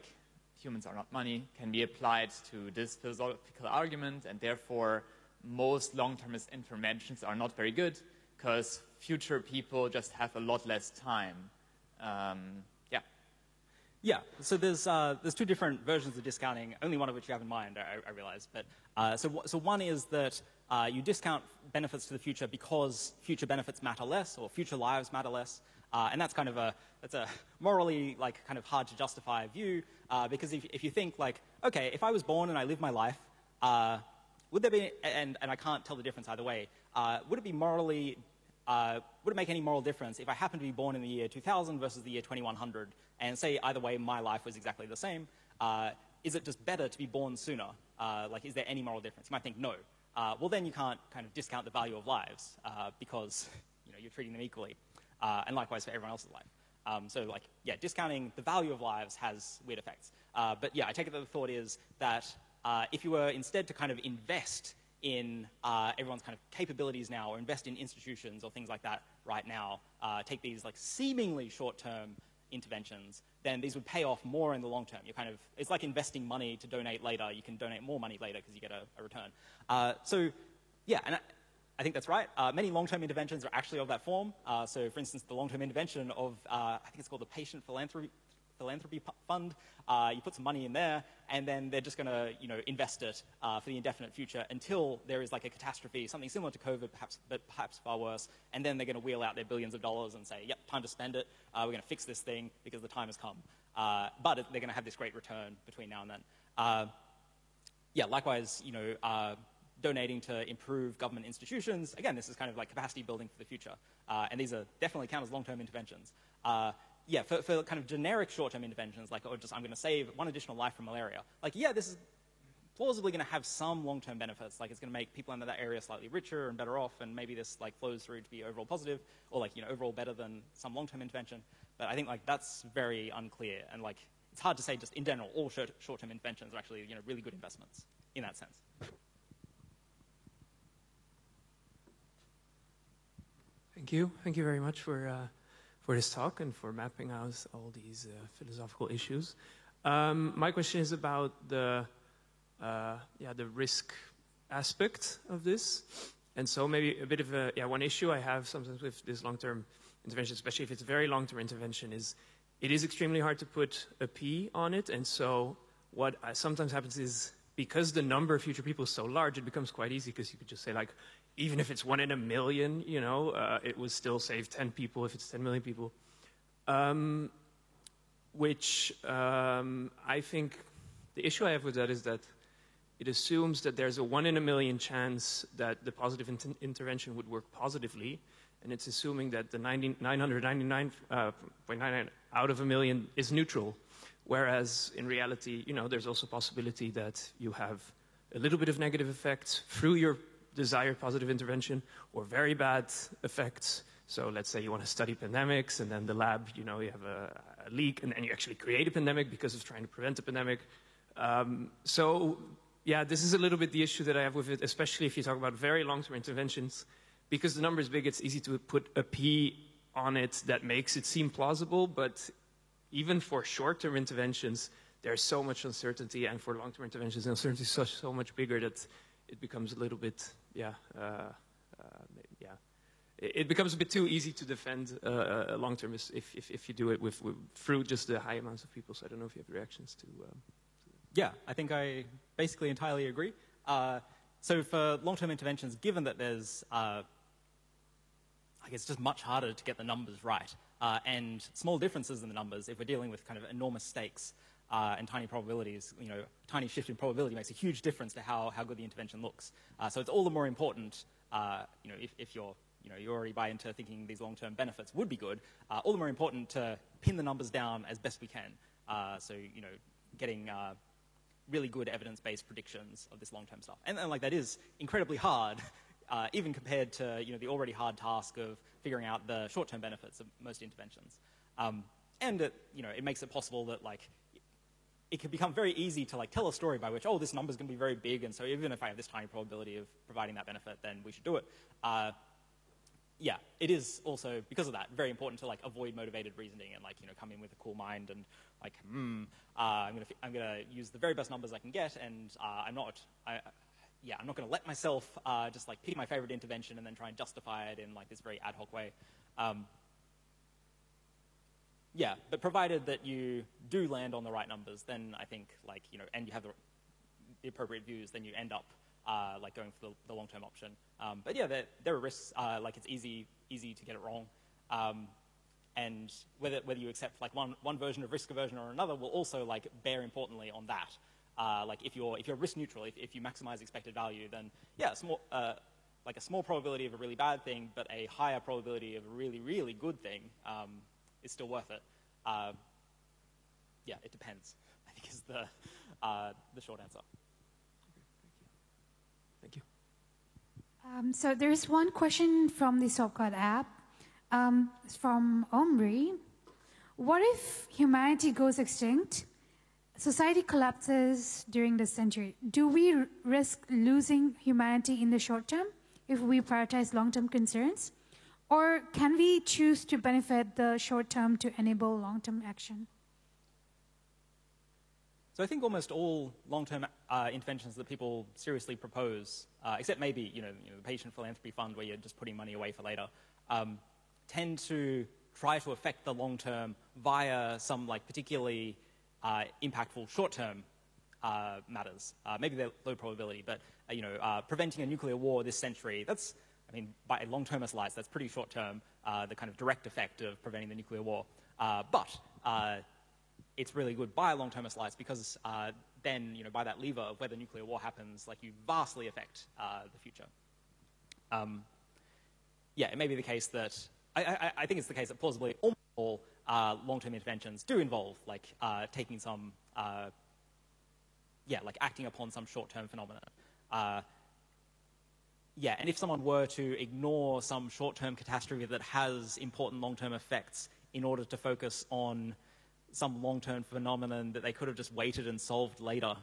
humans are not money, can be applied to this philosophical argument, and therefore most long-termist interventions are not very good because future people just have a lot less time. Yeah, so there's two different versions of discounting, only one of which you have in mind, I realize. But so one is that you discount benefits to the future because future benefits matter less, or future lives matter less. And that's kind of a morally kind of hard to justify view, because if you think okay, if I was born and I lived my life, would there be, and I can't tell the difference either way, would it be morally, would it make any moral difference if I happened to be born in the year 2000 versus the year 2100, and say either way my life was exactly the same? is it just better to be born sooner? Like, is there any moral difference? You might think no. Well, then you can't kind of discount the value of lives because you're treating them equally, and likewise for everyone else's life. So, like, yeah, discounting the value of lives has weird effects. But yeah, I take it that the thought is that if you were instead to kind of invest in everyone's kind of capabilities now, or invest in institutions or things like that right now, take these like seemingly short-term interventions, then these would pay off more in the long term. It's like investing money to donate later. You can donate more money later because you get a return. So yeah, and I think that's right. Many long-term interventions are actually of that form. So for instance, the long-term intervention of, I think it's called the Patient Philanthropy Fund. You put some money in there, and then they're just going to, invest it for the indefinite future until there is like a catastrophe, something similar to COVID, but perhaps far worse. And then they're going to wheel out their billions of dollars and say, "Yep, time to spend it. We're going to fix this thing because the time has come." But they're going to have this great return between now and then. Yeah, likewise, donating to improve government institutions. Again, this is kind of like capacity building for the future, and these are definitely count as long-term interventions. Yeah, for kind of generic short-term interventions, like, I'm going to save one additional life from malaria. Like, yeah, this is plausibly going to have some long-term benefits. Like, it's going to make people in that area slightly richer and better off, and maybe this like flows through to be overall positive, or like, overall better than some long-term intervention. But I think like that's very unclear, and like it's hard to say just in general all short-term interventions are actually really good investments in that sense. Thank you. Thank you very much for this talk and for mapping out all these philosophical issues. My question is about the risk aspect of this. And so maybe a bit of one issue I have sometimes with this long-term intervention, especially if it's a very long-term intervention, is it is extremely hard to put a P on it. And so what sometimes happens is, because the number of future people is so large, it becomes quite easy, because you could just say, like, even if it's 1 in a million, it would still save 10 people if it's 10 million people. Which I think the issue I have with that is that it assumes that there's a 1 in a million chance that the positive intervention would work positively, and it's assuming that the 999.99 out of a million is neutral. Whereas in reality, there's also a possibility that you have a little bit of negative effects through your desired positive intervention, or very bad effects. So let's say you want to study pandemics, and then the lab, you have a leak, and then you actually create a pandemic because of trying to prevent a pandemic. So yeah, this is a little bit the issue that I have with it, especially if you talk about very long-term interventions. Because the number is big, it's easy to put a P on it that makes it seem plausible, but even for short-term interventions, there's so much uncertainty, and for long-term interventions, the uncertainty is so much bigger that it becomes a little bit, it becomes a bit too easy to defend long-term if you do it through just the high amounts of people. So I don't know if you have reactions to. Yeah, I think I basically entirely agree. So for long-term interventions, given that there's, I guess, just much harder to get the numbers right, and small differences in the numbers, if we're dealing with kind of enormous stakes and tiny probabilities, tiny shift in probability makes a huge difference to how good the intervention looks. So it's all the more important, if you're, you already buy into thinking these long-term benefits would be good, all the more important to pin the numbers down as best we can. So, getting really good evidence-based predictions of this long-term stuff. And like that is incredibly hard, even compared to, the already hard task of figuring out the short-term benefits of most interventions. And it, it makes it possible that, like, it can become very easy to, like, tell a story by which, oh, this number is going to be very big, and so even if I have this tiny probability of providing that benefit, then we should do it. Yeah, it is also, because of that, very important to, like, avoid motivated reasoning and, like, come in with a cool mind and, like, I'm gonna use the very best numbers I can get, and I'm not going to let myself just, like, pick my favorite intervention and then try and justify it in, like, this very ad hoc way. Yeah, but provided that you do land on the right numbers, then I think, like, and you have the appropriate views, then you end up like going for the long-term option. But yeah, there are risks. Like, it's easy to get it wrong, and whether you accept, like, one version of risk aversion or another will also, like, bear importantly on that. Like, if you're risk neutral, if you maximize expected value, then yeah, like a small probability of a really bad thing, but a higher probability of a really, really good thing is still worth it. Yeah, it depends, I think is is the short answer. Thank you. So there's one question from the Sopcard app. It's from Omri. What if humanity goes extinct? Society collapses during this century. Do we risk losing humanity in the short term if we prioritize long-term concerns? Or can we choose to benefit the short term to enable long-term action? So I think almost all long-term interventions that people seriously propose, except maybe the Patient Philanthropy Fund, where you're just putting money away for later, tend to try to affect the long term via some particularly impactful short-term matters. Maybe they're low probability, but preventing a nuclear war this century, that's, by long-termist lights, that's pretty short-term, the kind of direct effect of preventing the nuclear war. But it's really good by long-termist lights because then, by that lever of whether nuclear war happens, you vastly affect the future. It may be the case that, I think it's the case that plausibly almost all long-term interventions do involve taking some, acting upon some short-term phenomena. And if someone were to ignore some short-term catastrophe that has important long-term effects in order to focus on some long-term phenomenon that they could have just waited and solved later,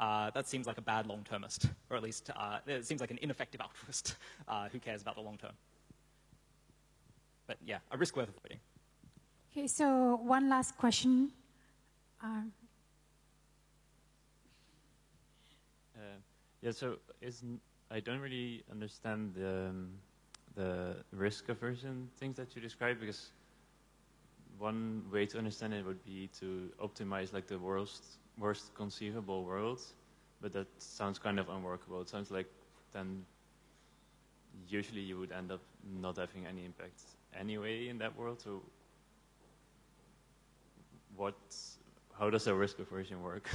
that seems like a bad long-termist, or at least it seems like an ineffective altruist who cares about the long term. But a risk worth avoiding. Okay, so one last question. So I don't really understand the risk aversion things that you described, because one way to understand it would be to optimize the worst conceivable world, but that sounds kind of unworkable. It sounds like then usually you would end up not having any impact anyway in that world. So how does the risk aversion work?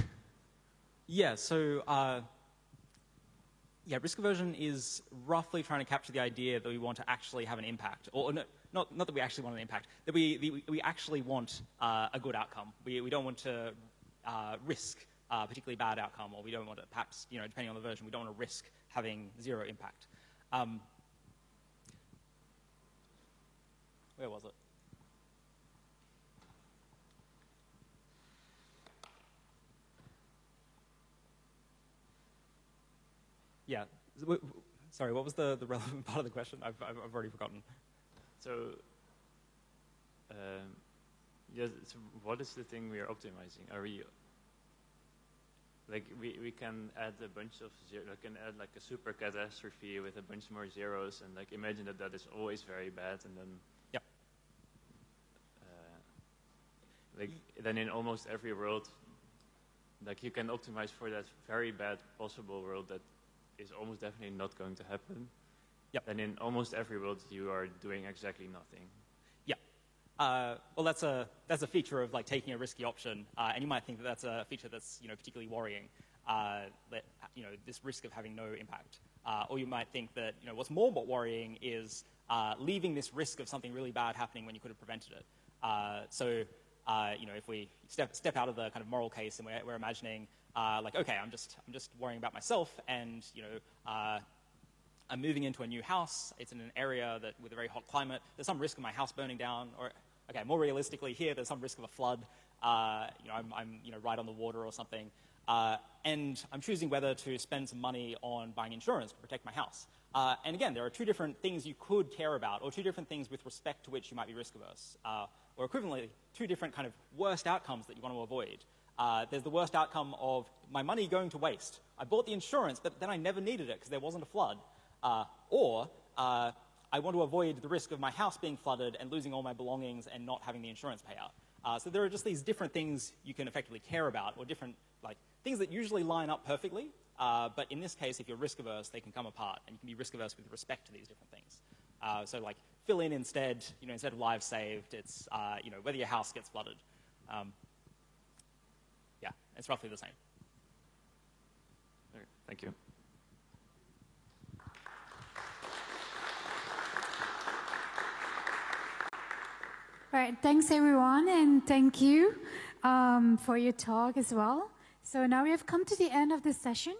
Risk aversion is roughly trying to capture the idea that we want to actually have an impact, or no, not that we actually want an impact, that we actually want a good outcome. We don't want to risk a particularly bad outcome, or we don't want to, perhaps, depending on the version, we don't want to risk having zero impact. Where was it? Sorry, what was the relevant part of the question? I've already forgotten. So what is the thing we are optimizing? Are we we can add a bunch of zeros, can add a super catastrophe with a bunch more zeros, and imagine that is always very bad, and then then in almost every world, you can optimize for that very bad possible world that is almost definitely not going to happen. And in almost every world, you are doing exactly nothing. Well, that's a feature of taking a risky option, and you might think that that's a feature that's particularly worrying, that this risk of having no impact. Or you might think that what's more worrying is leaving this risk of something really bad happening when you could have prevented it. If we step out of the kind of moral case and we're imagining okay, I'm just worrying about myself, and I'm moving into a new house. It's in an area with a very hot climate. There's some risk of my house burning down, or more realistically here, there's some risk of a flood. I'm right on the water or something, and I'm choosing whether to spend some money on buying insurance to protect my house. And again, there are two different things you could care about, or two different things with respect to which you might be risk averse, or equivalently, two different kind of worst outcomes that you want to avoid. There's the worst outcome of my money going to waste. I bought the insurance, but then I never needed it because there wasn't a flood. Or I want to avoid the risk of my house being flooded and losing all my belongings and not having the insurance payout. So there are just these different things you can effectively care about, or different things that usually line up perfectly. But in this case, if you're risk averse, they can come apart, and you can be risk averse with respect to these different things. So fill in instead, instead of lives saved, it's whether your house gets flooded. It's roughly the same. Okay, thank you. All right, thanks everyone, and thank you for your talk as well. So now we have come to the end of this session.